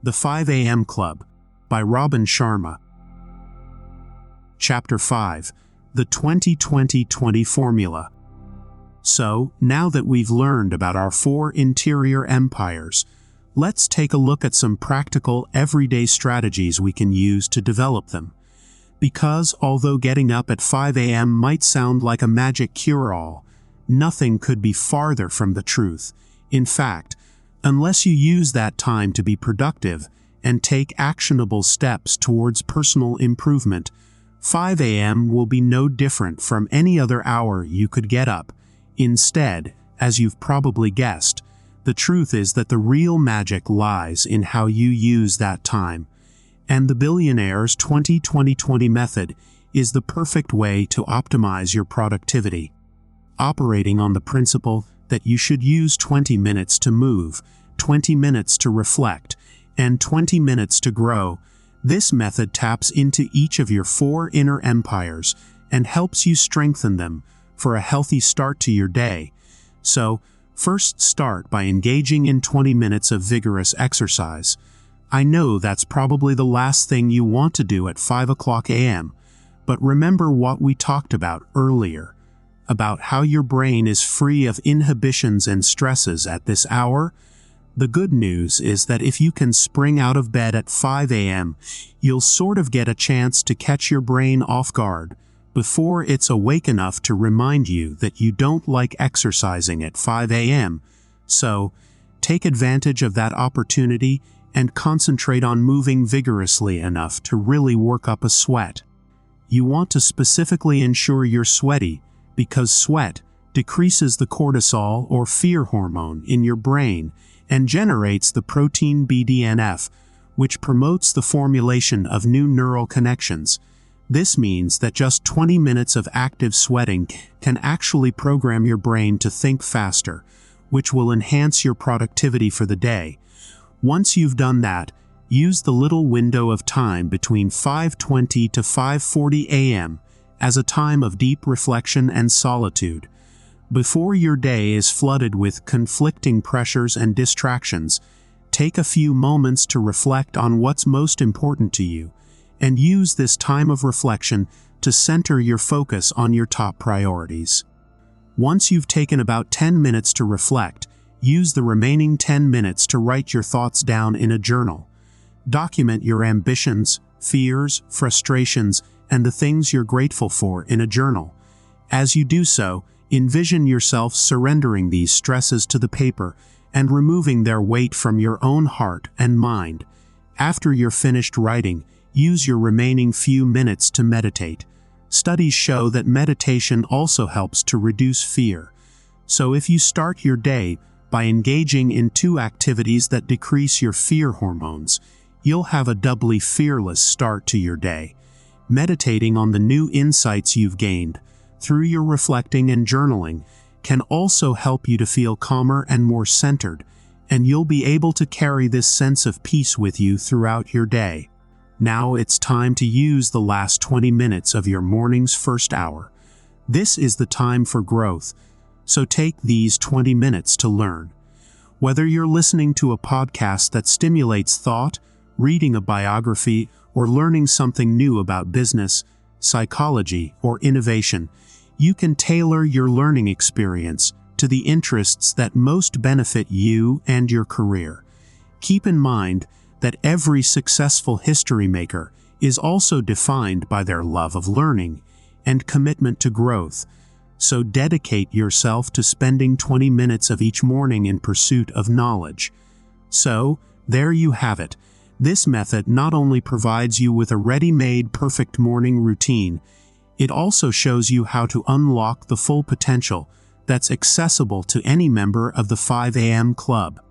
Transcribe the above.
The 5 a.m. Club by Sharma. Chapter 5. The 20-20-20 Formula. So, now that we've learned about our 4 interior empires, let's take a look at some practical, everyday strategies we can use to develop them. Because although getting up at 5 a.m. might sound like a magic cure-all, nothing could be farther from the truth. In fact, unless you use that time to be productive and take actionable steps towards personal improvement, 5 a.m. will be no different from any other hour you could get up. Instead, as you've probably guessed, the truth is that the real magic lies in how you use that time. And the billionaire's 20-20-20 method is the perfect way to optimize your productivity. Operating on the principle that you should use 20 minutes to move, 20 minutes to reflect, and 20 minutes to grow, this method taps into each of your 4 inner empires and helps you strengthen them for a healthy start to your day. So, first start by engaging in 20 minutes of vigorous exercise. I know that's probably the last thing you want to do at 5 o'clock a.m., but remember what we talked about earlier, about how your brain is free of inhibitions and stresses at this hour. The good news is that if you can spring out of bed at 5 a.m., you'll sort of get a chance to catch your brain off guard before it's awake enough to remind you that you don't like exercising at 5 a.m. So, take advantage of that opportunity and concentrate on moving vigorously enough to really work up a sweat. You want to specifically ensure you're sweaty because sweat decreases the cortisol or fear hormone in your brain and generates the protein BDNF, which promotes the formulation of new neural connections. This means that just 20 minutes of active sweating can actually program your brain to think faster, which will enhance your productivity for the day. Once you've done that, use the little window of time between 5:20 to 5:40 a.m. as a time of deep reflection and solitude. Before your day is flooded with conflicting pressures and distractions, take a few moments to reflect on what's most important to you, and use this time of reflection to center your focus on your top priorities. Once you've taken about 10 minutes to reflect, use the remaining 10 minutes to write your thoughts down in a journal. Document your ambitions, fears, frustrations, and the things you're grateful for in a journal. As you do so, envision yourself surrendering these stresses to the paper and removing their weight from your own heart and mind. After you're finished writing, use your remaining few minutes to meditate. Studies show that meditation also helps to reduce fear. So if you start your day by engaging in 2 activities that decrease your fear hormones, you'll have a doubly fearless start to your day. Meditating on the new insights you've gained through your reflecting and journaling can also help you to feel calmer and more centered, and you'll be able to carry this sense of peace with you throughout your day. Now it's time to use the last 20 minutes of your morning's first hour. This is the time for growth, so take these 20 minutes to learn. Whether you're listening to a podcast that stimulates thought, reading a biography, or learning something new about business, psychology, or innovation, you can tailor your learning experience to the interests that most benefit you and your career. Keep in mind that every successful history maker is also defined by their love of learning and commitment to growth. So dedicate yourself to spending 20 minutes of each morning in pursuit of knowledge. So, there you have it. This method not only provides you with a ready-made perfect morning routine, it also shows you how to unlock the full potential that's accessible to any member of the 5 a.m. Club.